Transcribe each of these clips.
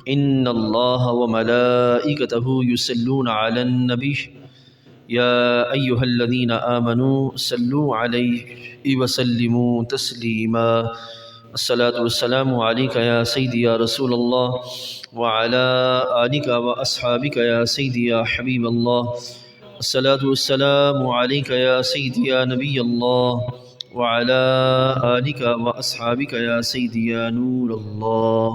إن الله وملائكته يصلون على النبي يا أيها الذين آمنوا صلوا عليه وسلموا تسليما الصلاة والسلام عليك يا سيدي يا رسول الله وعلى آلك وأصحابك يا سيدي يا حبيب الله الصلاة والسلام عليك يا سيدي يا نبي الله وعلى آلك وأصحابك يا سيدي يا نور الله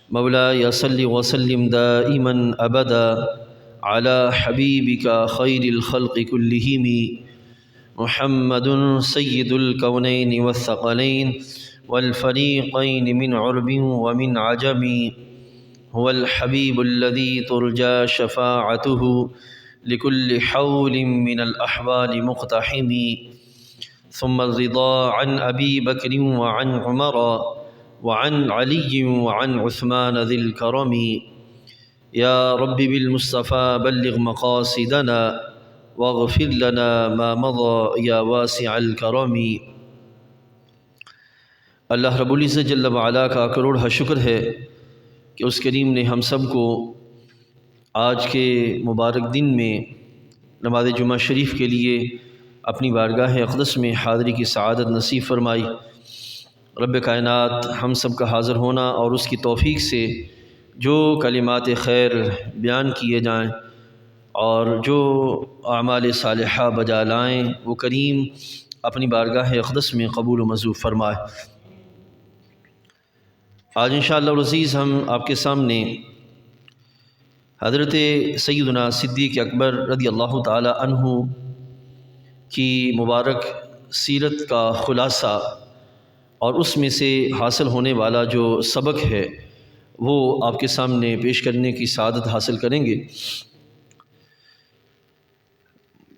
مولاي صل وسلم دائما أبدا على حبيبك خير الخلق كلهم محمد سيد الكونين والثقلين والفريقين من عرب ومن عجم هو الحبيب الذي ترجى شفاعته لكل حول من الأحوال مقتحم ثم الرضا عن أبي بكر وعن عمر وعن علي وعن عثمان ذي الكرم يا رب بالمصطفى بلغ مقاصدنا واغفر لنا ما مضى یا واسع الکرم۔ اللہ رب العزت جل وعلا کا کروڑ شکر ہے کہ اس کریم نے ہم سب کو آج کے مبارک دن میں نماز جمعہ شریف کے لیے اپنی بارگاہ اقدس میں حاضری کی سعادت نصیب فرمائی۔ رب کائنات ہم سب کا حاضر ہونا اور اس کی توفیق سے جو کلمات خیر بیان کیے جائیں اور جو اعمال صالحہ بجا لائیں وہ کریم اپنی بارگاہ اقدس میں قبول و منظور فرمائے۔ آج انشاءاللہ العزیز ہم آپ کے سامنے حضرت سیدنا صدیق اکبر رضی اللہ تعالی عنہ کی مبارک سیرت کا خلاصہ اور اس میں سے حاصل ہونے والا جو سبق ہے وہ آپ کے سامنے پیش کرنے کی سعادت حاصل کریں گے۔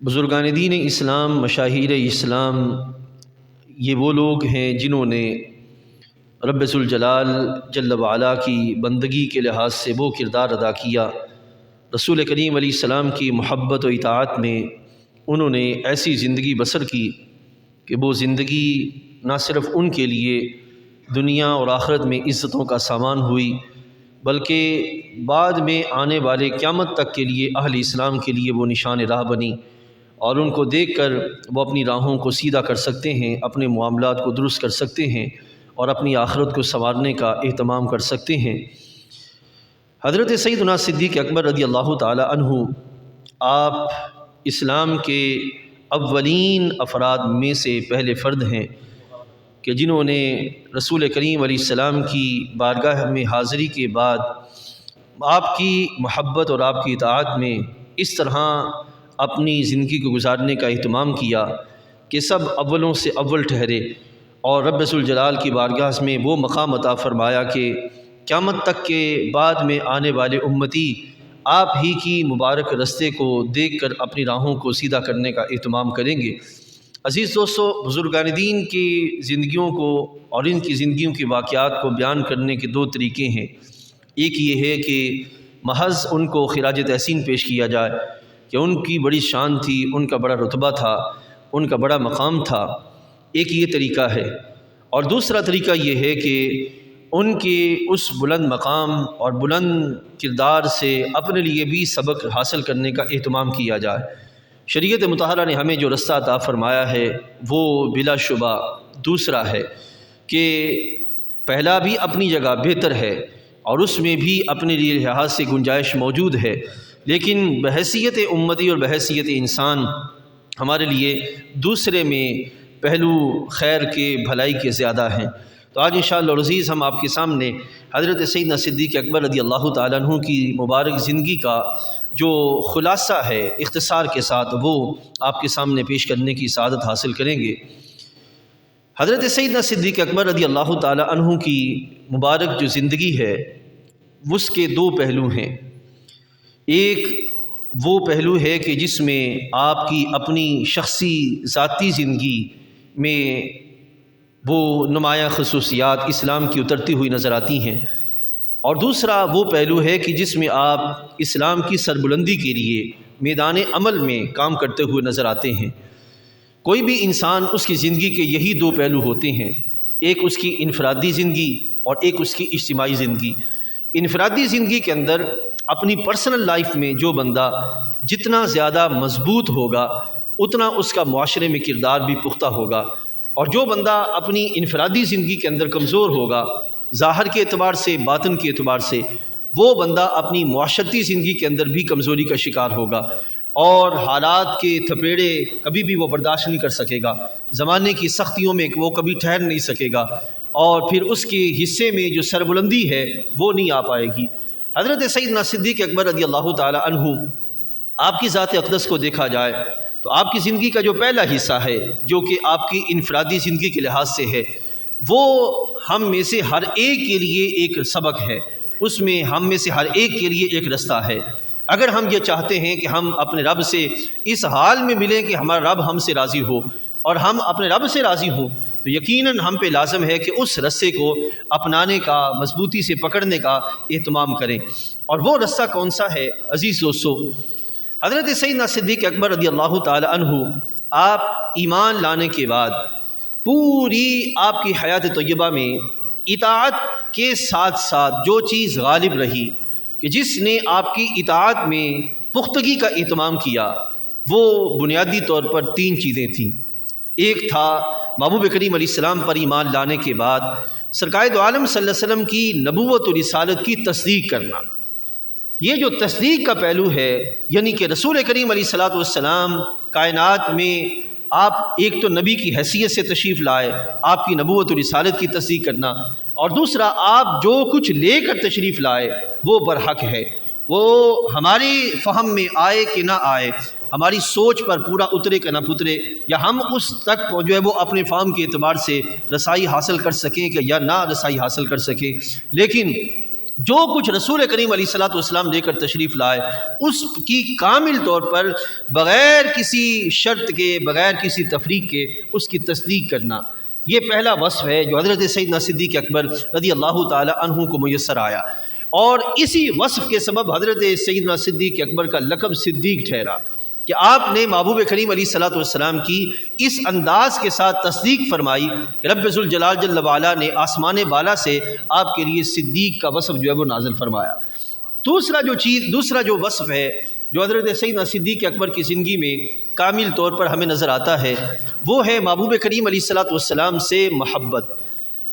بزرگان دین اسلام، مشاہیر اسلام، یہ وہ لوگ ہیں جنہوں نے رب ذوالجلال جل وعلا کی بندگی کے لحاظ سے وہ کردار ادا کیا۔ رسول کریم علیہ السلام کی محبت و اطاعت میں انہوں نے ایسی زندگی بسر کی کہ وہ زندگی نہ صرف ان کے لیے دنیا اور آخرت میں عزتوں کا سامان ہوئی بلکہ بعد میں آنے والے قیامت تک کے لیے اہل اسلام کے لیے وہ نشان راہ بنی، اور ان کو دیکھ کر وہ اپنی راہوں کو سیدھا کر سکتے ہیں، اپنے معاملات کو درست کر سکتے ہیں اور اپنی آخرت کو سنوارنے کا اہتمام کر سکتے ہیں۔ حضرت سیدنا صدیق اکبر رضی اللہ تعالی عنہ آپ اسلام کے اولین افراد میں سے پہلے فرد ہیں کہ جنہوں نے رسول کریم علیہ السلام کی بارگاہ میں حاضری کے بعد آپ کی محبت اور آپ کی اطاعت میں اس طرح اپنی زندگی کو گزارنے کا اہتمام کیا کہ سب اولوں سے اول ٹھہرے، اور رب ذوالجلال کی بارگاہ میں وہ مقام عطا فرمایا کہ قیامت تک کے بعد میں آنے والے امتی آپ ہی کی مبارک رستے کو دیکھ کر اپنی راہوں کو سیدھا کرنے کا اہتمام کریں گے۔ عزیز دوستو، بزرگان دین کی زندگیوں کو اور ان کی زندگیوں کے واقعات کو بیان کرنے کے دو طریقے ہیں۔ ایک یہ ہے کہ محض ان کو خراج تحسین پیش کیا جائے کہ ان کی بڑی شان تھی، ان کا بڑا رتبہ تھا، ان کا بڑا مقام تھا، ایک یہ طریقہ ہے۔ اور دوسرا طریقہ یہ ہے کہ ان کے اس بلند مقام اور بلند کردار سے اپنے لیے بھی سبق حاصل کرنے کا اہتمام کیا جائے۔ شریعت مطہرہ نے ہمیں جو رستہ عطا فرمایا ہے وہ بلا شبہ دوسرا ہے کہ پہلا بھی اپنی جگہ بہتر ہے اور اس میں بھی اپنے لیے لحاظ سے گنجائش موجود ہے، لیکن بحیثیت امتی اور بحیثیت انسان ہمارے لیے دوسرے میں پہلو خیر کے بھلائی کے زیادہ ہیں۔ تو آج انشاءاللہ العزیز ہم آپ کے سامنے حضرت سیدنا صدیق اکبر رضی اللہ تعالیٰ عنہ کی مبارک زندگی کا جو خلاصہ ہے اختصار کے ساتھ وہ آپ کے سامنے پیش کرنے کی سعادت حاصل کریں گے۔ حضرت سیدنا صدیق اکبر رضی اللہ تعالیٰ عنہ کی مبارک جو زندگی ہے اس کے دو پہلو ہیں۔ ایک وہ پہلو ہے کہ جس میں آپ کی اپنی شخصی ذاتی زندگی میں وہ نمایاں خصوصیات اسلام کی اترتی ہوئی نظر آتی ہیں، اور دوسرا وہ پہلو ہے کہ جس میں آپ اسلام کی سربلندی کے لیے میدان عمل میں کام کرتے ہوئے نظر آتے ہیں۔ کوئی بھی انسان اس کی زندگی کے یہی دو پہلو ہوتے ہیں ایک اس کی انفرادی زندگی اور ایک اس کی اجتماعی زندگی۔ انفرادی زندگی کے اندر اپنی پرسنل لائف میں جو بندہ جتنا زیادہ مضبوط ہوگا اتنا اس کا معاشرے میں کردار بھی پختہ ہوگا، اور جو بندہ اپنی انفرادی زندگی کے اندر کمزور ہوگا ظاہر کے اعتبار سے باطن کے اعتبار سے، وہ بندہ اپنی معاشرتی زندگی کے اندر بھی کمزوری کا شکار ہوگا، اور حالات کے تھپیڑے کبھی بھی وہ برداشت نہیں کر سکے گا، زمانے کی سختیوں میں وہ کبھی ٹھہر نہیں سکے گا، اور پھر اس کے حصے میں جو سربلندی ہے وہ نہیں آ پائے گی۔ حضرت سیدنا صدیق اکبر رضی اللہ تعالی عنہ، آپ کی ذات اقدس کو دیکھا جائے تو آپ کی زندگی کا جو پہلا حصہ ہے جو کہ آپ کی انفرادی زندگی کے لحاظ سے ہے، وہ ہم میں سے ہر ایک کے لیے ایک سبق ہے، اس میں ہم میں سے ہر ایک کے لیے ایک رستہ ہے۔ اگر ہم یہ چاہتے ہیں کہ ہم اپنے رب سے اس حال میں ملیں کہ ہمارا رب ہم سے راضی ہو اور ہم اپنے رب سے راضی ہوں، تو یقیناً ہم پہ لازم ہے کہ اس رستے کو اپنانے کا، مضبوطی سے پکڑنے کا اہتمام کریں۔ اور وہ رستہ کون سا ہے عزیز دوستو؟ حضرت سیدنا صدیق اکبر رضی اللہ تعالی عنہ، آپ ایمان لانے کے بعد پوری آپ کی حیات طیبہ میں اطاعت کے ساتھ ساتھ جو چیز غالب رہی کہ جس نے آپ کی اطاعت میں پختگی کا اہتمام کیا، وہ بنیادی طور پر 3 چیزیں تھیں۔ ایک تھا محبوب کریم علیہ السلام پر ایمان لانے کے بعد سرکار دو عالم صلی اللہ علیہ وسلم کی نبوت و رسالت کی تصدیق کرنا۔ یہ جو تصدیق کا پہلو ہے، یعنی کہ رسول کریم علیہ الصلوۃ والسلام کائنات میں آپ ایک تو نبی کی حیثیت سے تشریف لائے، آپ کی نبوت و رسالت کی تصدیق کرنا، اور دوسرا آپ جو کچھ لے کر تشریف لائے وہ برحق ہے، وہ ہماری فہم میں آئے کہ نہ آئے، ہماری سوچ پر پورا اترے کہ نہ اترے، یا ہم اس تک جو ہے وہ اپنے فہم کے اعتبار سے رسائی حاصل کر سکیں کہ یا نہ رسائی حاصل کر سکیں، لیکن جو کچھ رسول کریم علیہ الصلوۃ والسلام لے کر تشریف لائے اس کی کامل طور پر بغیر کسی شرط کے، بغیر کسی تفریق کے اس کی تصدیق کرنا، یہ پہلا وصف ہے جو حضرت سیدنا صدیق اکبر رضی اللہ تعالی عنہ کو میسر آیا، اور اسی وصف کے سبب حضرت سیدنا صدیق اکبر کا لقب صدیق ٹھہرا کہ آپ نے محبوب کریم علیہ الصلوۃ والسلام کی اس انداز کے ساتھ تصدیق فرمائی کہ رب ذوالجلال جل وعلا نے آسمان بالا سے آپ کے لیے صدیق کا وصف جو ہے وہ نازل فرمایا۔ دوسرا جو وصف ہے جو حضرت سیدنا صدیق اکبر کی زندگی میں کامل طور پر ہمیں نظر آتا ہے، وہ ہے محبوب کریم علیہ الصلوۃ والسلام سے محبت۔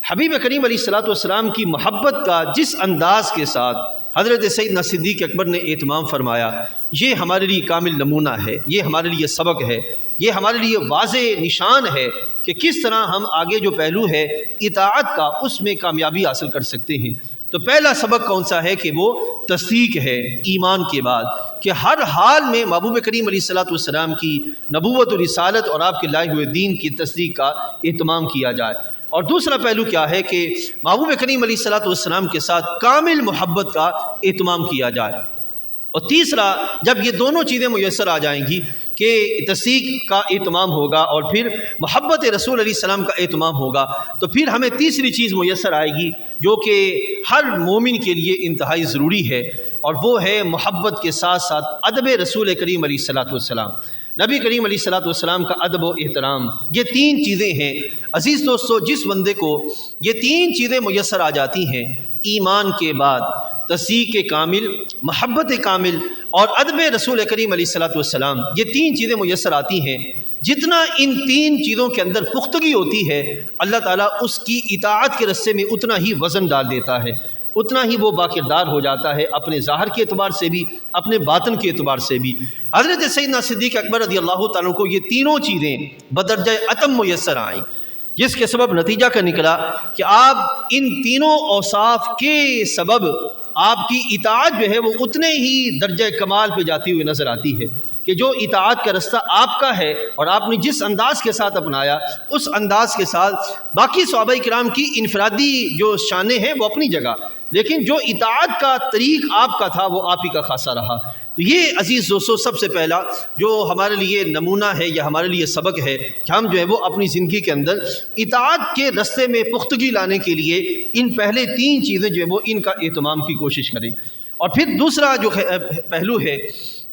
حبیب کریم علیہ الصلوۃ والسلام کی محبت کا جس انداز کے ساتھ حضرت سیدنا صدیق اکبر نے اہتمام فرمایا، یہ ہمارے لیے کامل نمونہ ہے، یہ ہمارے لیے سبق ہے، یہ ہمارے لیے واضح نشان ہے کہ کس طرح ہم آگے جو پہلو ہے اطاعت کا اس میں کامیابی حاصل کر سکتے ہیں۔ تو پہلا سبق کون سا ہے کہ وہ تصدیق ہے ایمان کے بعد، کہ ہر حال میں محبوب کریم علیہ الصلوۃ والسلام کی نبوت و رسالت اور آپ کے لائے ہوئے دین کی تصدیق کا اہتمام کیا جائے۔ اور دوسرا پہلو کیا ہے کہ محبوب کریم علیہ الصلوۃ والسلام کے ساتھ کامل محبت کا اہتمام کیا جائے۔ اور تیسرا، جب یہ دونوں چیزیں میسر آ جائیں گی کہ تصدیق کا اہتمام ہوگا اور پھر محبت رسول علیہ السلام کا اہتمام ہوگا، تو پھر ہمیں تیسری چیز میسر آئے گی جو کہ ہر مومن کے لیے انتہائی ضروری ہے، اور وہ ہے محبت کے ساتھ ساتھ ادب رسول کریم علیہ الصلوۃ والسلام، نبی کریم علیہ الصلوۃ والسلام کا ادب و احترام۔ یہ 3 چیزیں ہیں عزیز دوستو، جس بندے کو یہ 3 چیزیں میسر آ جاتی ہیں ایمان کے بعد، تصدیق کامل، محبت کامل اور ادب رسول کریم علیہ الصلوۃ والسلام، یہ 3 چیزیں میسر آتی ہیں، جتنا ان 3 چیزوں کے اندر پختگی ہوتی ہے اللہ تعالیٰ اس کی اطاعت کے رستے میں اتنا ہی وزن ڈال دیتا ہے، اتنا ہی وہ باکردار ہو جاتا ہے، اپنے ظاہر کے اعتبار سے بھی، اپنے باطن کے اعتبار سے بھی۔ حضرت سیدنا صدیق اکبر رضی اللہ تعالیٰ کو یہ تینوں چیزیں بدرجہ اتم میسر آئیں، جس کے سبب نتیجہ کا نکلا کہ آپ ان تینوں اوصاف کے سبب آپ کی اطاعت جو ہے وہ اتنے ہی درجہ کمال پہ جاتی ہوئی نظر آتی ہے، کہ جو اطاعت کا رستہ آپ کا ہے اور آپ نے جس انداز کے ساتھ اپنایا، اس انداز کے ساتھ باقی صحابہ کرام کی انفرادی جو شانیں ہیں وہ اپنی جگہ، لیکن جو اطاعت کا طریق آپ کا تھا وہ آپ ہی کا خاصہ رہا۔ تو یہ عزیز دوستو سب سے پہلا جو ہمارے لیے نمونہ ہے یا ہمارے لیے سبق ہے کہ ہم جو ہے وہ اپنی زندگی کے اندر اطاعت کے رستے میں پختگی لانے کے لیے ان پہلے 3 چیزیں جو ہے وہ ان کا اہتمام کی کوشش کریں۔ اور پھر دوسرا جو پہلو ہے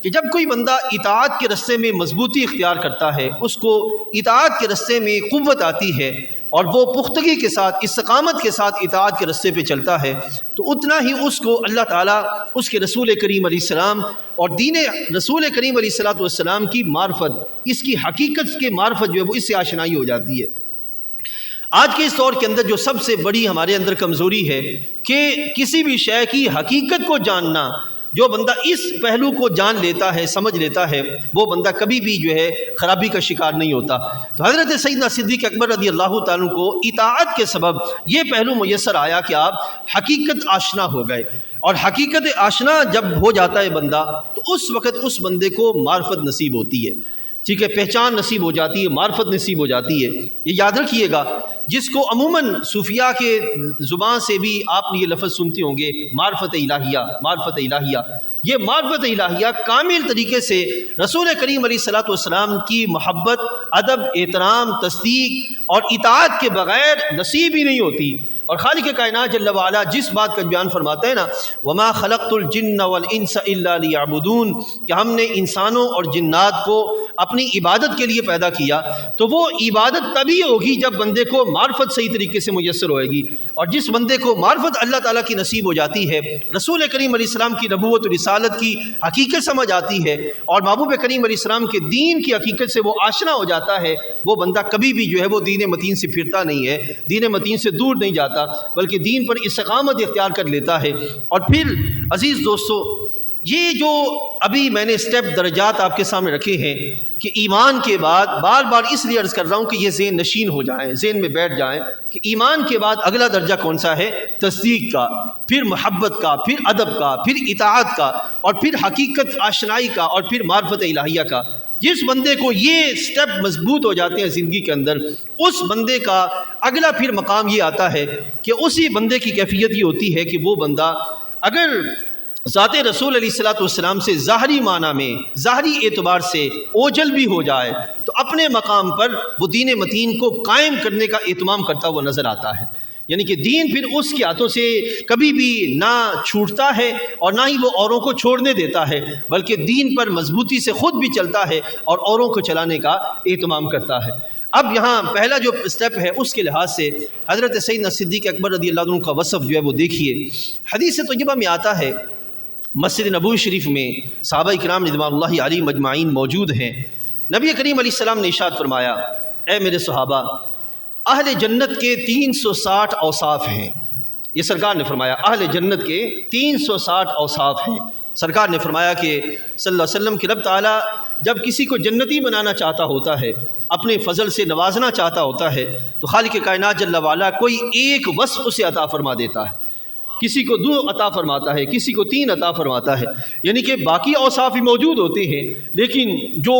کہ جب کوئی بندہ اطاعت کے رستے میں مضبوطی اختیار کرتا ہے، اس کو اطاعت کے رستے میں قوت آتی ہے اور وہ پختگی کے ساتھ، استقامت کے ساتھ اطاعت کے رستے پہ چلتا ہے، تو اتنا ہی اس کو اللہ تعالیٰ اس کے رسول کریم علیہ السلام اور دین رسول کریم علیہ السلام کی معرفت، اس کی حقیقت کے معرفت جو ہے وہ اس سے آشنائی ہو جاتی ہے۔ آج کے اس دور کے اندر جو سب سے بڑی ہمارے اندر کمزوری ہے کہ کسی بھی شے کی حقیقت کو جاننا، جو بندہ اس پہلو کو جان لیتا ہے، سمجھ لیتا ہے، وہ بندہ کبھی بھی جو ہے خرابی کا شکار نہیں ہوتا۔ تو حضرت سیدنا صدیق اکبر رضی اللہ تعالیٰ عنہ کو اطاعت کے سبب یہ پہلو میسر آیا کہ آپ حقیقت آشنا ہو گئے، اور حقیقت آشنا جب ہو جاتا ہے بندہ تو اس وقت اس بندے کو معرفت نصیب ہوتی ہے، ٹھیک ہے، پہچان نصیب ہو جاتی ہے، معرفت نصیب ہو جاتی ہے۔ یہ یاد رکھیے گا، جس کو عموماً صوفیاء کے زبان سے بھی آپ نے یہ لفظ سنتے ہوں گے، معرفت الہیہ، معرفت الہیہ، یہ معرفت الہیہ کامل طریقے سے رسول کریم علیہ السلام کی محبت، ادب، احترام، تصدیق اور اطاعت کے بغیر نصیب ہی نہیں ہوتی۔ اور خالق کائنات جل وعلا جس بات کا بیان فرماتا ہے نا، وَمَا خَلَقْتُ الْجِنَّ وَالْإِنسَ إِلَّا لِيَعْبُدُونَ، کہ ہم نے انسانوں اور جنات کو اپنی عبادت کے لیے پیدا کیا، تو وہ عبادت تبھی ہوگی جب بندے کو معرفت صحیح طریقے سے میسر ہوئے گی۔ اور جس بندے کو معرفت اللہ تعالیٰ کی نصیب ہو جاتی ہے، رسول کریم علیہ السلام کی نبوت و رسالت کی حقیقت سمجھ آتی ہے، اور محبوب کریم علیہ السلام کے دین کی حقیقت سے وہ آشنا ہو جاتا ہے، وہ بندہ کبھی بھی جو ہے وہ دین متین سے پھرتا نہیں ہے، دین متین سے دور نہیں جاتا، بلکہ دین پر استقامت اختیار کر لیتا ہے۔ اور پھر عزیز دوستو، یہ جو ابھی میں نے اسٹیپ درجات آپ کے سامنے رکھے ہیں کہ ایمان کے بعد، بار بار اس لیے عرض کر رہا ہوں کہ یہ ذہن نشین ہو جائیں، ذہن میں بیٹھ جائیں کہ ایمان کے بعد اگلا درجہ کون سا ہے؟ تصدیق کا، پھر محبت کا، پھر ادب کا، پھر اطاعت کا، اور پھر حقیقت آشنائی کا، اور پھر معرفت الہیہ کا۔ جس بندے کو یہ سٹیپ مضبوط ہو جاتے ہیں زندگی کے اندر، اس بندے کا اگلا پھر مقام یہ آتا ہے کہ اسی بندے کی کیفیت یہ ہوتی ہے کہ وہ بندہ اگر ذات رسول علیہ السلام سے ظاہری معنی میں، ظاہری اعتبار سے اوجل بھی ہو جائے، تو اپنے مقام پر وہ دین متین کو قائم کرنے کا اہتمام کرتا ہوا نظر آتا ہے۔ یعنی کہ دین پھر اس کے ہاتھوں سے کبھی بھی نہ چھوٹتا ہے اور نہ ہی وہ اوروں کو چھوڑنے دیتا ہے، بلکہ دین پر مضبوطی سے خود بھی چلتا ہے اور اوروں کو چلانے کا اہتمام کرتا ہے۔ اب یہاں پہلا جو اسٹیپ ہے اس کے لحاظ سے حضرت سیدنا صدیق اکبر رضی اللہ عنہ کا وصف جو ہے وہ دیکھیے، حدیث طیبہ میں آتا ہے، مسجد نبوی شریف میں صحابہ اکرام رضوان اللہ علیہم مجمعین موجود ہیں، نبی کریم علیہ السلام نے ارشاد فرمایا، اے میرے صحابہ، اہل جنت کے 360 اوصاف ہیں۔ یہ سرکار نے فرمایا اہل جنت کے 360 اوصاف ہیں۔ سرکار نے فرمایا کہ صلی اللہ علیہ وسلم کہ رب تعالیٰ جب کسی کو جنتی بنانا چاہتا ہوتا ہے، اپنے فضل سے نوازنا چاہتا ہوتا ہے، تو خالق کائنات جل وعلا کوئی ایک وصف اسے عطا فرما دیتا ہے، کسی کو 2 عطا فرماتا ہے، کسی کو 3 عطا فرماتا ہے، یعنی کہ باقی اوصاف بھی موجود ہوتے ہیں، لیکن جو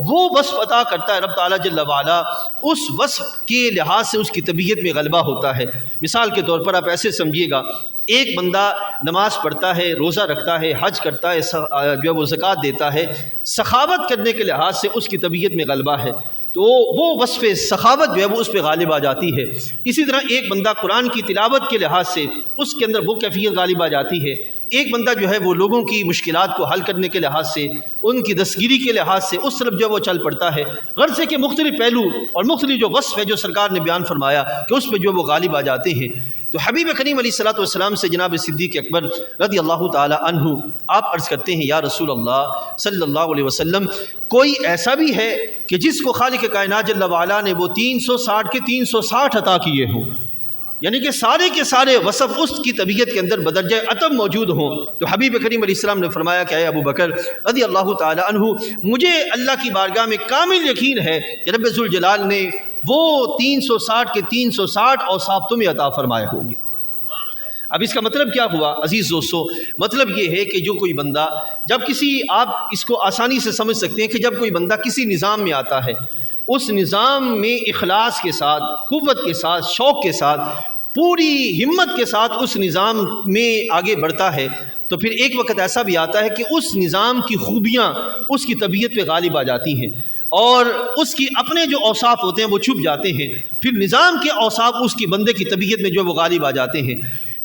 وہ وصف عطا کرتا ہے رب تعالیٰ جل وعلا، اس وصف کے لحاظ سے اس کی طبیعت میں غلبہ ہوتا ہے۔ مثال کے طور پر آپ ایسے سمجھیے گا، ایک بندہ نماز پڑھتا ہے، روزہ رکھتا ہے، حج کرتا ہے، جو ہے وہ زکوٰۃ دیتا ہے، سخاوت کرنے کے لحاظ سے اس کی طبیعت میں غلبہ ہے، تو وہ وصف سخاوت جو ہے وہ اس پہ غالب آ جاتی ہے۔ اسی طرح ایک بندہ قرآن کی تلاوت کے لحاظ سے اس کے اندر وہ کیفیت غالب آ جاتی ہے۔ ایک بندہ جو ہے وہ لوگوں کی مشکلات کو حل کرنے کے لحاظ سے، ان کی دستگیری کے لحاظ سے اس طرف جو ہے وہ چل پڑتا ہے۔ غرض ہے کہ مختلف پہلو اور مختلف جو وصف ہے جو سرکار نے بیان فرمایا کہ اس پہ جو وہ غالب آ جاتے ہیں۔ تو حبیب کریم علیہ السلام سے جناب صدیق اکبر رضی اللہ تعالی عنہ آپ عرض کرتے ہیں، یا رسول اللہ صلی اللہ علیہ وسلم، کوئی ایسا بھی ہے کہ جس کو خالق کائنات جل وعلا نے وہ 360 کے 360 عطا کیے ہوں، یعنی کہ سارے کے سارے وصف اس کی طبیعت کے اندر بدرجہ اتم موجود ہوں؟ تو حبیب کریم علیہ السلام نے فرمایا کہ اے ابو بکر رضی اللہ تعالی عنہ، مجھے اللہ کی بارگاہ میں کامل یقین ہے کہ رب ذوالجلال نے وہ 360 کے 360 اوصاف تمہیں عطا فرمائے ہوں گے۔ اب اس کا مطلب کیا ہوا عزیز دوستو؟ مطلب یہ ہے کہ جو کوئی بندہ جب کسی، آپ اس کو آسانی سے سمجھ سکتے ہیں کہ جب کوئی بندہ کسی نظام میں آتا ہے، اس نظام میں اخلاص کے ساتھ، قوت کے ساتھ، شوق کے ساتھ، پوری ہمت کے ساتھ اس نظام میں آگے بڑھتا ہے، تو پھر ایک وقت ایسا بھی آتا ہے کہ اس نظام کی خوبیاں اس کی طبیعت پہ غالب آ جاتی ہیں اور اس کی اپنے جو اوصاف ہوتے ہیں وہ چھپ جاتے ہیں، پھر نظام کے اوصاف اس کی بندے کی طبیعت میں جو وہ غالب آ جاتے ہیں۔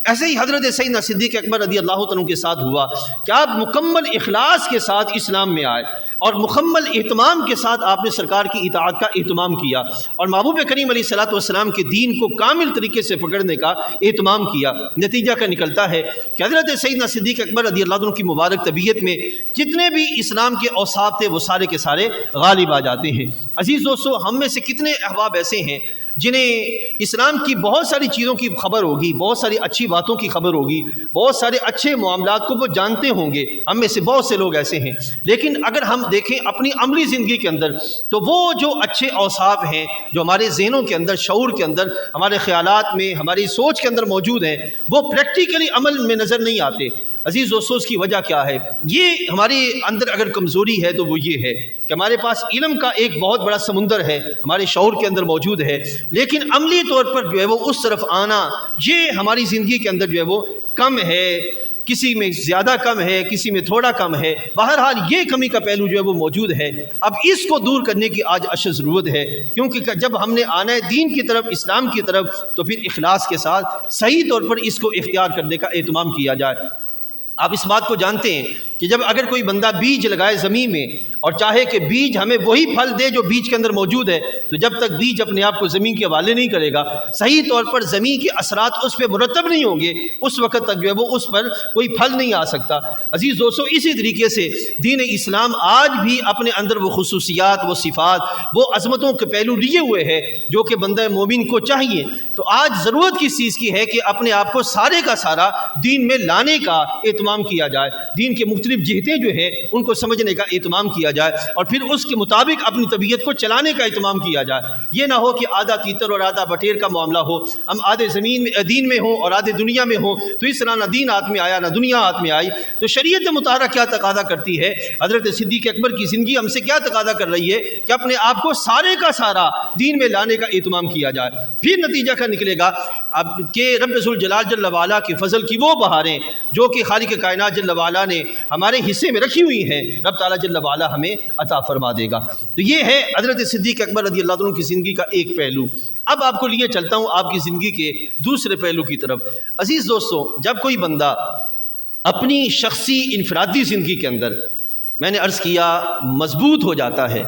ایسے ہی حضرت سیدنا صدیق اکبر رضی اللہ عنہ کے ساتھ ہوا کہ آپ مکمل اخلاص کے ساتھ اسلام میں آئے اور مکمل اہتمام کے ساتھ آپ نے سرکار کی اطاعت کا اہتمام کیا اور محبوب کریم علیہ الصلوۃ والسلام کے دین کو کامل طریقے سے پکڑنے کا اہتمام کیا۔ نتیجہ کا نکلتا ہے کہ حضرت سیدنا صدیق اکبر رضی اللہ عنہ کی مبارک طبیعت میں جتنے بھی اسلام کے اوصاف تھے وہ سارے کے سارے غالب آ جاتے ہیں۔ عزیز دوستو، ہم میں سے کتنے احباب ایسے ہیں جنہیں اسلام کی بہت ساری چیزوں کی خبر ہوگی، بہت ساری اچھی باتوں کی خبر ہوگی، بہت سارے اچھے معاملات کو وہ جانتے ہوں گے، ہم میں سے بہت سے لوگ ایسے ہیں، لیکن اگر ہم دیکھیں اپنی عملی زندگی کے اندر تو وہ جو اچھے اوصاف ہیں جو ہمارے ذہنوں کے اندر، شعور کے اندر، ہمارے خیالات میں، ہماری سوچ کے اندر موجود ہیں، وہ پریکٹیکلی عمل میں نظر نہیں آتے۔ عزیز دوستو، اس کی وجہ کیا ہے؟ یہ ہمارے اندر اگر کمزوری ہے تو وہ یہ ہے کہ ہمارے پاس علم کا ایک بہت بڑا سمندر ہے، ہمارے شعور کے اندر موجود ہے، لیکن عملی طور پر جو ہے وہ اس طرف آنا، یہ ہماری زندگی کے اندر جو ہے وہ کم ہے، کسی میں زیادہ کم ہے، کسی میں تھوڑا کم ہے، بہرحال یہ کمی کا پہلو جو ہے وہ موجود ہے۔ اب اس کو دور کرنے کی آج اشد ضرورت ہے، کیونکہ جب ہم نے آنا ہے دین کی طرف، اسلام کی طرف، تو پھر اخلاص کے ساتھ صحیح طور پر اس کو اختیار کرنے کا اہتمام کیا جائے۔ آپ اس بات کو جانتے ہیں کہ جب اگر کوئی بندہ بیج لگائے زمین میں اور چاہے کہ بیج ہمیں وہی پھل دے جو بیج کے اندر موجود ہے، تو جب تک بیج اپنے آپ کو زمین کے حوالے نہیں کرے گا، صحیح طور پر زمین کے اثرات اس پہ مرتب نہیں ہوں گے، اس وقت تک جو ہے وہ اس پر کوئی پھل نہیں آ سکتا۔ عزیز دوستو، اسی طریقے سے دین اسلام آج بھی اپنے اندر وہ خصوصیات، وہ صفات، وہ عظمتوں کے پہلو لیے ہوئے ہے جو کہ بندہ مومن کو چاہیے۔ تو آج ضرورت کس چیز کی ہے کہ اپنے آپ کو سارے کا سارا دین میں لانے کا اہتمام کیا جائے، دین کے مختلف جہتیں جو ہیں ان کو سمجھنے کا اہتمام کیا جائے اور پھر اس کے مطابق اپنی طبیعت کو چلانے کا اہتمام کیا جائے۔ یہ نہ ہو کہ آدھا تیتر اور آدھا بٹیر کا معاملہ ہو، ہم آدھے زمین میں دین میں ہوں اور آدھے دنیا میں ہوں، تو اس طرح نہ دین ہاتھ میں آیا نہ دنیا ہاتھ میں آئی۔ تو شریعت مطہرہ کیا تقاضا کرتی ہے؟ حضرت صدیق اکبر کی زندگی ہم سے کیا تقاضا کر رہی ہے کہ اپنے آپ کو سارے کا سارا دین میں لانے کا اہتمام کیا جائے۔ پھر نتیجہ کیا نکلے گا اب کہ رب ذوالجلال جل وعلا کے فضل کی وہ بہاریں جو کہ خالق کائنات جل وعلا نے ہمارے حصے میں رکھی ہوئی ہیں، رب تعالیٰ جل وعلا ہمیں عطا فرما دے گا۔ تو یہ ہے حضرت صدیق اکبر رضی اللہ عنہ کی زندگی کا ایک پہلو۔ اب آپ کو لیے چلتا ہوں آپ کی زندگی کے دوسرے پہلو کی طرف۔ عزیز دوستو، جب کوئی بندہ اپنی شخصی انفرادی زندگی کے اندر، میں نے عرض کیا، مضبوط ہو جاتا ہے،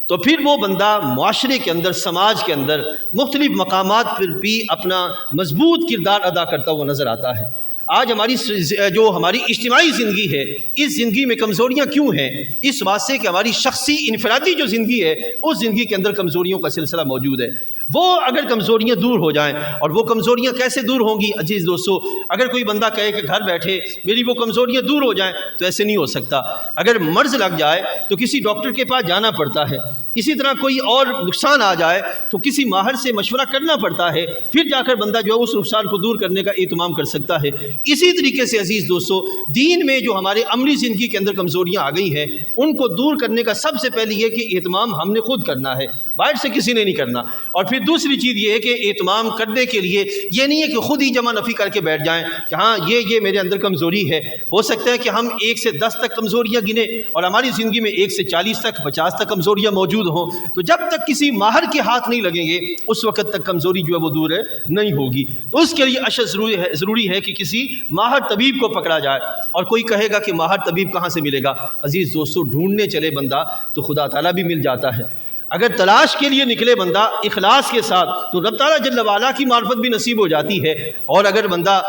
تو پھر وہ بندہ معاشرے کے اندر، سماج کے اندر مختلف مقامات پر بھی اپنا مضبوط کردار ادا کرتا ہوا نظر آتا ہے۔ آج ہماری اجتماعی زندگی ہے، اس زندگی میں کمزوریاں کیوں ہیں؟ اس بات سے کہ ہماری شخصی انفرادی جو زندگی ہے اس زندگی کے اندر کمزوریوں کا سلسلہ موجود ہے۔ وہ اگر کمزوریاں دور ہو جائیں، اور وہ کمزوریاں کیسے دور ہوں گی؟ عزیز دوستو، اگر کوئی بندہ کہے کہ گھر بیٹھے میری وہ کمزوریاں دور ہو جائیں، تو ایسے نہیں ہو سکتا۔ اگر مرض لگ جائے تو کسی ڈاکٹر کے پاس جانا پڑتا ہے، اسی طرح کوئی اور نقصان آ جائے تو کسی ماہر سے مشورہ کرنا پڑتا ہے، پھر جا کر بندہ جو ہے اس نقصان کو دور کرنے کا اہتمام کر سکتا ہے۔ اسی طریقے سے عزیز دوستو، دین میں جو ہمارے عملی زندگی کے اندر کمزوریاں آ گئی ہیں ان کو دور کرنے کا سب سے پہلے یہ کہ اہتمام ہم نے خود کرنا ہے، باہر سے کسی نے نہیں کرنا۔ اور پھر دوسری چیز یہ ہے کہ اہتمام کرنے کے لیے یہ نہیں ہے کہ خود ہی جمع نفی کر کے بیٹھ جائیں کہ ہاں یہ میرے اندر کمزوری ہے۔ ہو سکتا ہے کہ ہم 1 سے 10 تک کمزوریاں گنیں اور ہماری زندگی میں 1 سے 40 تک 50 تک کمزوریاں موجود ہوں، تو جب تک کسی ماہر کے ہاتھ نہیں لگیں گے اس وقت تک کمزوری جو ہے وہ دور نہیں ہوگی۔ تو اس کے لیے اشد ضروری ہے کہ کسی ماہر طبیب کو پکڑا جائے۔ اور کوئی کہے گا کہ ماہر طبیب کہاں سے ملے گا؟ عزیز دوستو، ڈھونڈنے چلے بندہ تو خدا تعالیٰ بھی مل جاتا ہے۔ اگر تلاش کے لیے نکلے بندہ اخلاص کے ساتھ تو رب تعالیٰ جل وعلا کی معرفت بھی نصیب ہو جاتی ہے۔ اور اگر بندہ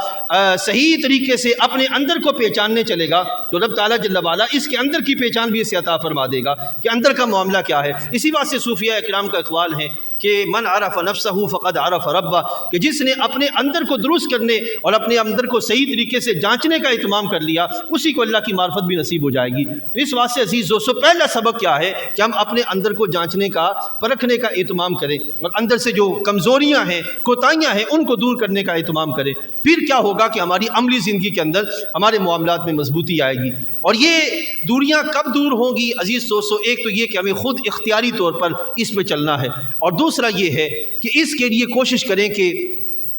صحیح طریقے سے اپنے اندر کو پہچاننے چلے گا تو رب تعالیٰ جل وعلا اس کے اندر کی پہچان بھی اسے عطا فرما دے گا کہ اندر کا معاملہ کیا ہے۔ اسی بات سے صوفیاء اکرام کا اقوال ہے کہ من عرف نفسہ فقد عرف ربہ، کہ جس نے اپنے اندر کو درست کرنے اور اپنے اندر کو صحیح طریقے سے جانچنے کا اہتمام کر لیا، اسی کو اللہ کی معرفت بھی نصیب ہو جائے گی۔ اس بات سے عزیز دوستو، پہلا سبق کیا ہے کہ ہم اپنے اندر کو جانچنے کا، پرکھنے کا اہتمام کریں اور اندر سے جو کمزوریاں ہیں، کوتاہیاں ہیں، ان کو دور کرنے کا اہتمام کریں۔ پھر کیا ہوگا کہ ہماری عملی زندگی کے اندر ہمارے معاملات میں مضبوطی آئے گی۔ اور یہ دوریاں کب دور ہوں گی عزیز دوستو؟ ایک تو یہ کہ ہمیں خود اختیاری طور پر اس پہ چلنا ہے، اور دوسرا یہ ہے کہ اس کے لیے کوشش کریں کہ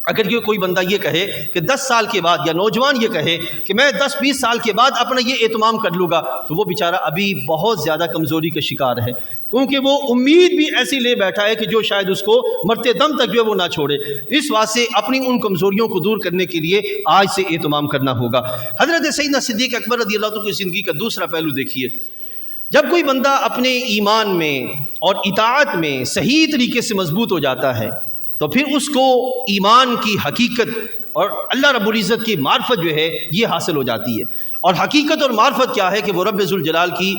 اگر یہ کوئی بندہ یہ کہے کہ 10 سال کے بعد، یا نوجوان یہ کہے کہ میں 10-20 سال کے بعد اپنا یہ اہتمام کر لوں گا، تو وہ بیچارہ ابھی بہت زیادہ کمزوری کا شکار ہے، کیونکہ وہ امید بھی ایسی لے بیٹھا ہے کہ جو شاید اس کو مرتے دم تک جو ہے وہ نہ چھوڑے۔ اس واسطے اپنی ان کمزوریوں کو دور کرنے کے لیے آج سے اہتمام کرنا ہوگا۔ حضرت سیدنا صدیق اکبر رضی اللہ عنہ کی زندگی کا دوسرا پہلو دیکھیے، جب کوئی بندہ اپنے ایمان میں اور اطاعت میں صحیح طریقے سے مضبوط ہو جاتا ہے تو پھر اس کو ایمان کی حقیقت اور اللہ رب العزت کی معرفت جو ہے یہ حاصل ہو جاتی ہے۔ اور حقیقت اور معرفت کیا ہے کہ وہ رب ذوالجلال کی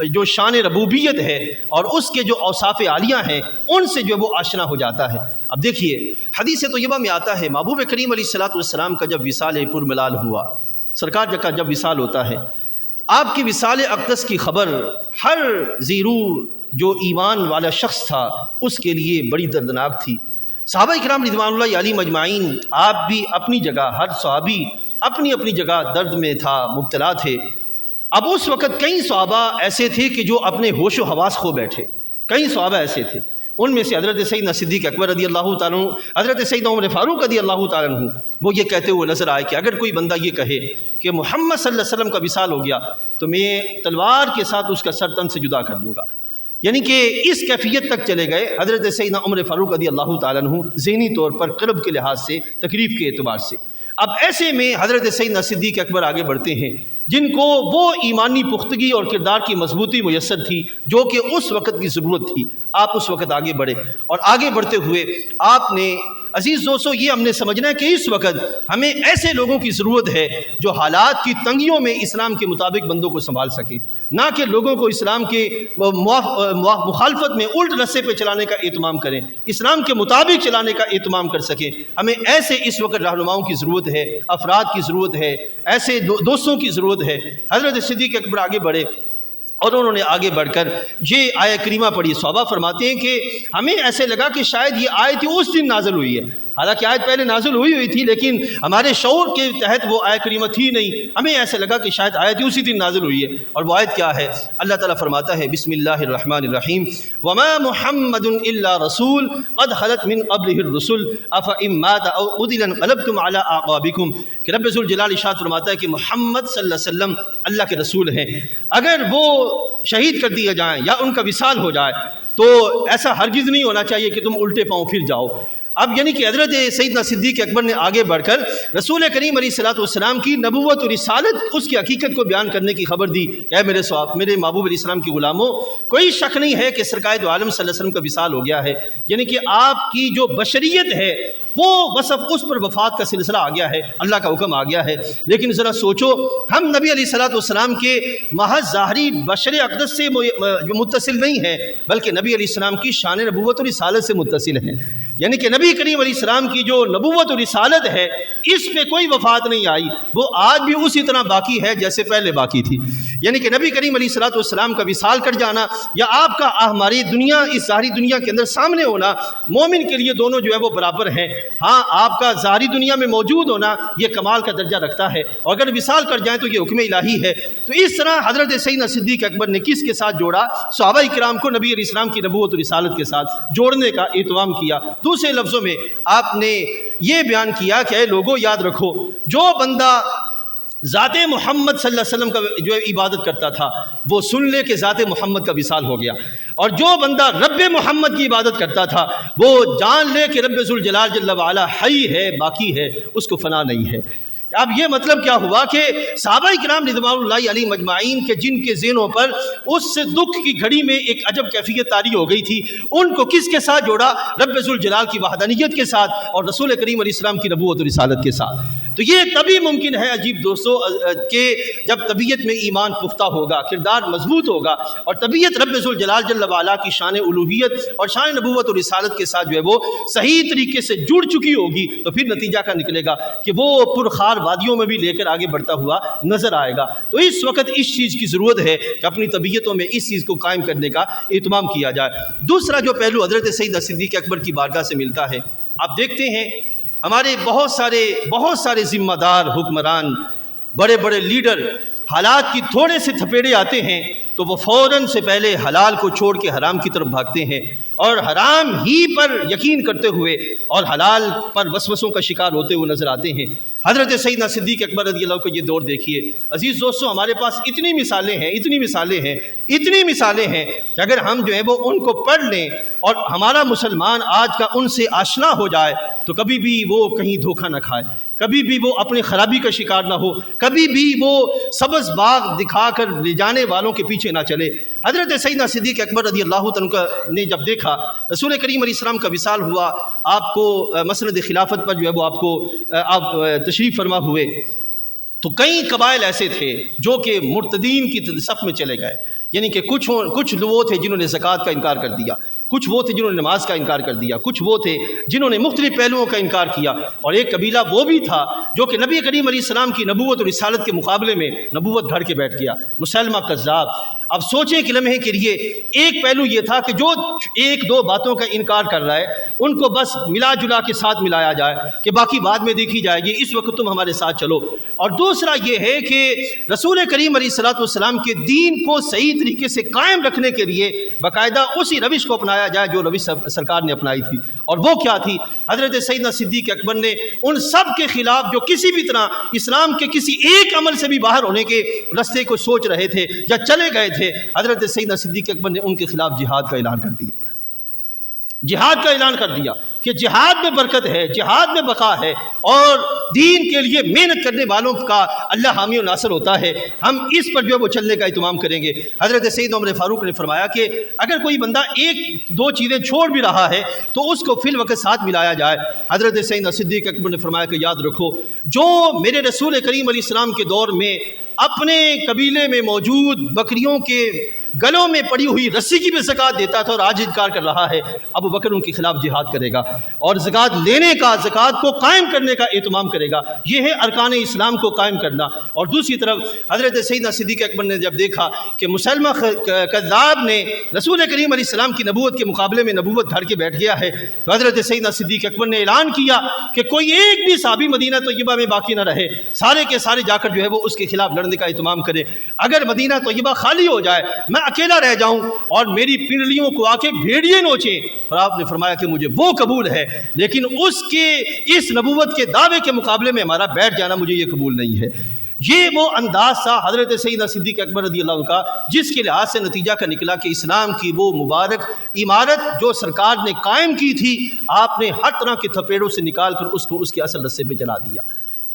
جو شان ربوبیت ہے اور اس کے جو اوصاف عالیہ ہیں ان سے جو وہ آشنا ہو جاتا ہے۔ اب دیکھیے حدیث طیبہ میں آتا ہے، محبوب کریم علیہ الصلوۃ والسلام کا جب وصال پر ملال ہوا، سرکار کا جب وصال ہوتا ہے، آپ کی وصال اقدس کی خبر ہر ذی روح جو ایمان والا شخص تھا اس کے لیے بڑی دردناک تھی۔ صحابہ کرام رضوان اللہ علیہم اجمعین، آپ بھی اپنی جگہ، ہر صحابی اپنی اپنی جگہ درد میں تھا، مبتلا تھے۔ اب اس وقت کئی صحابہ ایسے تھے کہ جو اپنے ہوش و حواس کھو بیٹھے، کئی صحابہ ایسے تھے، ان میں سے حضرت سیدنا صدیق اکبر رضی اللہ تعالیٰ عنہ، حضرت سیدنا عمر فاروق رضی اللہ تعالیٰ عنہ، وہ یہ کہتے ہوئے نظر آئے کہ اگر کوئی بندہ یہ کہے کہ محمد صلی اللہ علیہ وسلم کا وصال ہو گیا تو میں تلوار کے ساتھ اس کا سر تن سے جدا کر دوں گا، یعنی کہ اس کیفیت تک چلے گئے حضرت سیدنا عمر فاروق رضی اللہ تعالیٰ عنہ ذہنی طور پر قلب کے لحاظ سے، تکلیف کے اعتبار سے۔ اب ایسے میں حضرت سیدنا صدیق اکبر آگے بڑھتے ہیں جن کو وہ ایمانی پختگی اور کردار کی مضبوطی میسر تھی جو کہ اس وقت کی ضرورت تھی۔ آپ اس وقت آگے بڑھے اور آگے بڑھتے ہوئے آپ نے، عزیز دوستو یہ ہم نے سمجھنا ہے کہ اس وقت ہمیں ایسے لوگوں کی ضرورت ہے جو حالات کی تنگیوں میں اسلام کے مطابق بندوں کو سنبھال سکیں، نہ کہ لوگوں کو اسلام کے مخالفت میں الٹ رسے پہ چلانے کا اہتمام کریں، اسلام کے مطابق چلانے کا اہتمام کر سکیں۔ ہمیں ایسے اس وقت رہنماؤں کی ضرورت ہے، افراد کی ضرورت ہے، ایسے دوستوں کی ضرورت ہے۔ حضرت صدیق اکبر آگے بڑھے اور انہوں نے آگے بڑھ کر یہ آیت کریمہ پڑھی۔ صحابہ فرماتے ہیں کہ ہمیں ایسے لگا کہ شاید یہ آیت اس دن نازل ہوئی ہے، حالانکہ آیت پہلے نازل ہوئی تھی لیکن ہمارے شعور کے تحت وہ آیت کریمہ تھی نہیں، ہمیں ایسے لگا کہ شاید آیت اسی دن نازل ہوئی ہے۔ اور وہ آیت کیا ہے؟ اللہ تعالیٰ فرماتا ہے بسم اللہ الرحمن الرحیم وما محمد الا رسول قد خلت من قبلہ الرسل افإن مات او قتل انقلبتم علی اعقابکم، کہ رب ذوالجلال ارشاد فرماتا ہے کہ محمد صلی اللہ علیہ وسلم اللہ کے رسول ہیں، اگر وہ شہید کر دیے جائیں یا ان کا وصال ہو جائے تو ایسا ہرگز نہیں ہونا چاہیے کہ تم الٹے پاؤں پھر جاؤ۔ اب یعنی کہ حضرت سیدنا صدیق اکبر نے آگے بڑھ کر رسول کریم علیہ الصلوۃ والسلام کی نبوت و رسالت، اس کی حقیقت کو بیان کرنے کی خبر دی۔ اے میرے محبوب علیہ السلام کی غلاموں، کوئی شک نہیں ہے کہ سرکار دو عالم صلی اللہ علیہ وسلم کا وصال ہو گیا ہے، یعنی کہ آپ کی جو بشریت ہے وہ وصف اس پر وفات کا سلسلہ آ گیا ہے، اللہ کا حکم آ گیا ہے۔ لیکن ذرا سوچو، ہم نبی علیہ الصلوۃ والسلام کے محض ظاہری بشر اقدس سے متصل نہیں ہیں، بلکہ نبی علیہ السلام کی شان نبوت و رسالت سے متصل ہیں، یعنی کہ نبی کریم علیہ السلام کی جو نبوت و رسالت ہے اس پہ کوئی وفات نہیں آئی، وہ آج بھی اسی طرح باقی ہے جیسے پہلے باقی تھی۔ یعنی کہ نبی کریم علیہ الصلوۃ والسلام کا وصال کر جانا یا آپ کا ہماری دنیا، اس ظاہری دنیا کے اندر سامنے ہونا، مومن کے لیے دونوں جو ہے وہ برابر ہیں۔ ہاں، آپ کا ظاہری دنیا میں موجود ہونا یہ کمال کا درجہ رکھتا ہے، اور اگر وصال کر جائیں تو یہ حکم الہی ہے۔ تو اس طرح حضرت سیدنا صدیق اکبر نے کس کے ساتھ جوڑا؟ صحابہ کرام کو نبی علیہ السلام کی نبوت و رسالت کے ساتھ جوڑنے کا اہتمام کیا۔ دوسرے لفظوں میں آپ نے یہ بیان کیا کہ اے لوگوں یاد رکھو، جو بندہ ذات محمد صلی اللہ علیہ وسلم کا جو عبادت کرتا تھا وہ سن لے کہ ذات محمد کا وصال ہو گیا، اور جو بندہ رب محمد کی عبادت کرتا تھا وہ جان لے کہ رب ذوالجلال جل وعلا حی ہے، باقی ہے، اس کو فنا نہیں ہے۔ اب یہ مطلب کیا ہوا کہ صحابہ کرام رضوان اللہ علیہم اجمعین کے جن کے ذہنوں پر اس دکھ کی گھڑی میں ایک عجب کیفیت طاری ہو گئی تھی، ان کو کس کے ساتھ جوڑا؟ رب ذوالجلال کی وحدانیت کے ساتھ اور رسول کریم علیہ السلام کی نبوت و رسالت کے ساتھ۔ تو یہ تبھی ممکن ہے عجیب دوستو کہ جب طبیعت میں ایمان پختہ ہوگا، کردار مضبوط ہوگا، اور طبیعت رب ذوالجلال جل وعلا کی شان الوہیت اور شان نبوت و رسالت کے ساتھ جو ہے وہ صحیح طریقے سے جڑ چکی ہوگی، تو پھر نتیجہ کیا نکلے گا کہ وہ پرخار وادیوں میں بھی لے کر آگے بڑھتا ہوا نظر آئے گا۔ تو اس وقت اس چیز کی ضرورت ہے کہ اپنی طبیعتوں میں اس چیز کو قائم کرنے کا اہتمام کیا جائے۔ دوسرا جو پہلو حضرت سیدنا صدیق اکبر کی بارگاہ سے ملتا ہے، آپ دیکھتے ہیں ہمارے بہت سارے ذمہ دار حکمران بڑے بڑے لیڈر حالات کی تھوڑے سے تھپیڑے آتے ہیں تو وہ فوراً سے پہلے حلال کو چھوڑ کے حرام کی طرف بھاگتے ہیں اور حرام ہی پر یقین کرتے ہوئے اور حلال پر وسوسوں کا شکار ہوتے ہوئے نظر آتے ہیں۔ حضرت سیدنا صدیق اکبر رضی اللہ عنہ کا یہ دور دیکھیے عزیز دوستو، ہمارے پاس اتنی مثالیں ہیں کہ اگر ہم جو ہے وہ ان کو پڑھ لیں اور ہمارا مسلمان آج کا ان سے آشنا ہو جائے تو کبھی بھی وہ کہیں دھوکہ نہ کھائے، کبھی بھی وہ اپنی خرابی کا شکار نہ ہو، کبھی بھی وہ سبز باغ دکھا کر لے جانے والوں کے پیچھے نہ چلے۔ حضرت سیدنا صدیق اکبر رضی اللہ عنہ نے جب دیکھا رسول کریم علیہ السلام کا وصال ہوا، آپ کو مسند خلافت پر جو ہے وہ آپ تشریف فرما ہوئے، تو کئی قبائل ایسے تھے جو کہ مرتدین کی صف میں چلے گئے، یعنی کہ کچھ وہ تھے جنہوں نے زکوٰۃ کا انکار کر دیا، کچھ وہ تھے جنہوں نے نماز کا انکار کر دیا، کچھ وہ تھے جنہوں نے مختلف پہلوؤں کا انکار کیا، اور ایک قبیلہ وہ بھی تھا جو کہ نبی کریم علیہ السلام کی نبوت اور رسالت کے مقابلے میں نبوت گھڑ کے بیٹھ گیا، مسلمہ کذاب۔ اب سوچیں کہ لمحے کے لیے ایک پہلو یہ تھا کہ جو ایک دو باتوں کا انکار کر رہا ہے ان کو بس ملا جلا کے ساتھ ملایا جائے کہ باقی بعد میں دیکھی جائے گی، اس وقت تم ہمارے ساتھ چلو۔ اور دوسرا یہ ہے کہ رسول کریم علیہ السلام کے دین کو صحیح طریقے سے قائم رکھنے کے لیے باقاعدہ اسی روش کو اپنایا جائے جو روش سرکار نے اپنائی تھی، اور وہ کیا تھی؟ حضرت سیدنا صدیق اکبر نے ان سب کے خلاف جو کسی بھی طرح اسلام کے کسی ایک عمل سے بھی باہر ہونے کے راستے کو سوچ رہے تھے یا چلے گئے تھے، حضرت سیدنا صدیق اکبر نے ان کے خلاف جہاد کا اعلان کر دیا، جہاد کا اعلان کر دیا کہ جہاد میں برکت ہے، جہاد میں بقا ہے، اور دین کے لیے محنت کرنے والوں کا اللہ حامی و ناصر ہوتا ہے، ہم اس پر جو ہے وہ چلنے کا اہتمام کریں گے۔ حضرت سیدنا عمر فاروق نے فرمایا کہ اگر کوئی بندہ ایک دو چیزیں چھوڑ بھی رہا ہے تو اس کو فی الوقت ساتھ ملایا جائے۔ حضرت سیدنا صدیق اکبر نے فرمایا کہ یاد رکھو، جو میرے رسول کریم علیہ السلام کے دور میں اپنے قبیلے میں موجود بکریوں کے گلوں میں پڑی ہوئی رسی کی بھی زکوٰۃ دیتا تھا اور آج انکار کر رہا ہے، ابو بکر ان کے خلاف جہاد کرے گا اور زکوٰۃ لینے کا، زکوٰۃ کو قائم کرنے کا اہتمام کرے گا۔ یہ ہے ارکان اسلام کو قائم کرنا۔ اور دوسری طرف حضرت سیدنا صدیق اکبر نے جب دیکھا کہ مسلمہ کذاب نے رسول کریم علیہ السلام کی نبوت کے مقابلے میں نبوت دھڑ کے بیٹھ گیا ہے، تو حضرت سیدنا صدیق اکبر نے اعلان کیا کہ کوئی ایک بھی صحابی مدینہ طیبہ میں باقی نہ رہے، سارے کے سارے جا کر جو ہے وہ اس کے خلاف لڑنے کا اہتمام کرے۔ اگر مدینہ طیبہ خالی ہو جائے، میں اکیلا رہ جاؤں اور میری پنڈلیوں کو آ کے بھیڑیے نوچیں، اور آپ نے فرمایا کہ مجھے وہ قبول ہے، لیکن اس نبوت کے دعوے کے مقابلے میں ہمارا بیٹھ جانا مجھے یہ قبول نہیں ہے۔ یہ وہ انداز تھا حضرت سیدنا صدیق اکبر رضی اللہ عنہ کا، جس کے لحاظ سے نتیجہ کا نکلا کہ اسلام کی وہ مبارک عمارت جو سرکار نے قائم کی تھی، آپ نے ہر طرح کے تھپیڑوں سے نکال کر اس کو اس کے اصل رستے پہ چلا دیا۔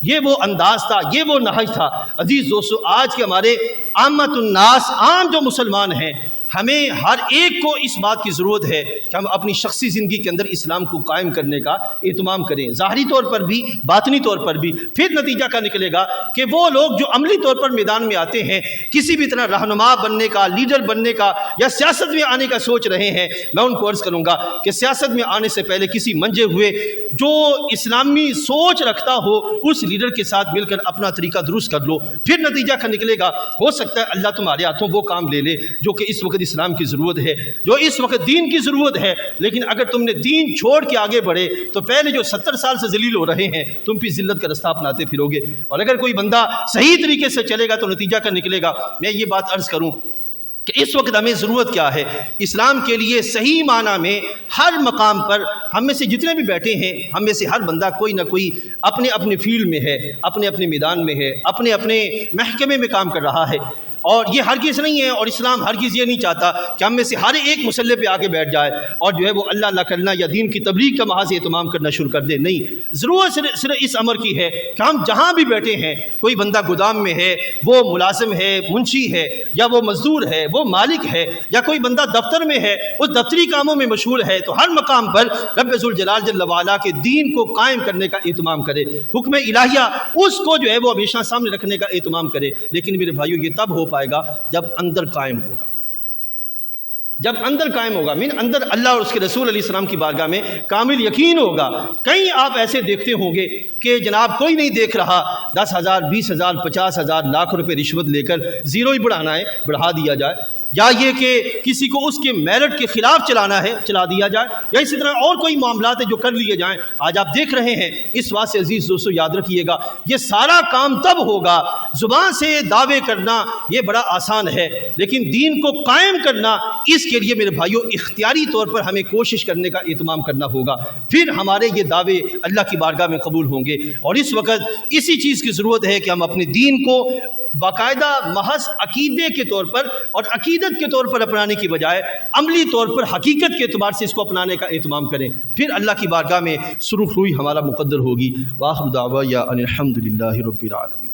یہ وہ انداز تھا، یہ وہ نہج تھا۔ عزیز دوستو، آج کے ہمارے عامت الناس، عام جو مسلمان ہیں، ہمیں ہر ایک کو اس بات کی ضرورت ہے کہ ہم اپنی شخصی زندگی کے اندر اسلام کو قائم کرنے کا اہتمام کریں، ظاہری طور پر بھی، باطنی طور پر بھی۔ پھر نتیجہ کا نکلے گا کہ وہ لوگ جو عملی طور پر میدان میں آتے ہیں، کسی بھی طرح رہنما بننے کا، لیڈر بننے کا یا سیاست میں آنے کا سوچ رہے ہیں، میں ان کو عرض کروں گا کہ سیاست میں آنے سے پہلے کسی منجے ہوئے جو اسلامی سوچ رکھتا ہو اس لیڈر کے ساتھ مل کر اپنا طریقہ درست کر لو، پھر نتیجہ کا نکلے گا۔ ہو سکتا ہے اللہ تمہارے ہاتھوں وہ کام لے لے جو کہ اس وقت اسلام کی ضرورت ہے، جو اس وقت دین کی ضرورت ہے، لیکن اگر تم نے دین چھوڑ کے آگے بڑھے تو پہلے جو 70 سال سے ذلیل ہو رہے ہیں تم بھی ذلت کا رستہ اپناتے پھرو گے۔ اور اگر کوئی بندہ صحیح طریقے سے چلے گا تو نتیجہ کا نکلے گا۔ میں یہ بات عرض کروں کہ اس وقت ہمیں ضرورت کیا ہے اسلام کے لیے صحیح معنی میں ہر مقام پر ہم میں سے جتنے بھی بیٹھے ہیں، ہم میں سے ہر بندہ کوئی نہ کوئی اپنے اپنے فیلڈ میں ہے، اپنے اپنے میدان میں ہے، اپنے اپنے محکمے میں کام کر رہا ہے، اور یہ ہرگز نہیں ہے، اور اسلام ہرگز یہ نہیں چاہتا کہ ہم میں سے ہر ایک مسلح پہ آگے بیٹھ جائے اور جو ہے وہ اللہ اللہ کرنا یا دین کی تبلیغ کا محض اہتمام کرنا شروع کر دے۔ نہیں، ضرورت صرف اس امر کی ہے کہ ہم جہاں بھی بیٹھے ہیں، کوئی بندہ گودام میں ہے، وہ ملازم ہے، منشی ہے، یا وہ مزدور ہے، وہ مالک ہے، یا کوئی بندہ دفتر میں ہے، اس دفتری کاموں میں مشغول ہے، تو ہر مقام پر رب ذوالجلال جل وعلا کے دین کو قائم کرنے کا اہتمام کرے، حکم الہیہ اس کو جو ہے وہ ہمیشہ سامنے رکھنے کا اہتمام کرے۔ لیکن میرے بھائیو، یہ تب ہو پائے گا جب اندر قائم ہوگا، جب اندر قائم ہوگا، من اندر اللہ اور اس کے رسول علیہ السلام کی بارگاہ میں کامل یقین ہوگا. کئی آپ ایسے دیکھتے ہوں گے کہ جناب کوئی نہیں دیکھ رہا، 10,000 20,000 50,000 لاکھ روپے رشوت لے کر زیرو ہی بڑھانا ہے، بڑھا دیا جائے، یا یہ کہ کسی کو اس کے میرٹ کے خلاف چلانا ہے، چلا دیا جائے، یا اسی طرح اور کوئی معاملات ہیں جو کر لیے جائیں. آج آپ دیکھ رہے ہیں. اس واسطے عزیز دوستو یاد رکھیے گا، یہ سارا کام تب ہوگا، زبان سے دعوے کرنا یہ بڑا آسان ہے، لیکن دین کو قائم کرنا، اس کے لیے میرے بھائیوں اختیاری طور پر ہمیں کوشش کرنے کا اہتمام کرنا ہوگا. پھر ہمارے یہ دعوے اللہ کی بارگاہ میں قبول ہوں گے. اور اس وقت اسی چیز کی ضرورت ہے کہ ہم اپنے دین کو باقاعدہ محض عقیدے کے طور پر اور عقیدت کے طور پر اپنانے کی بجائے عملی طور پر حقیقت کے اعتبار سے اس کو اپنانے کا اہتمام کریں. پھر اللہ کی بارگاہ میں سرخ روئی ہمارا مقدر ہوگی. وآخر دعوانا ان الحمد للہ رب العالمین.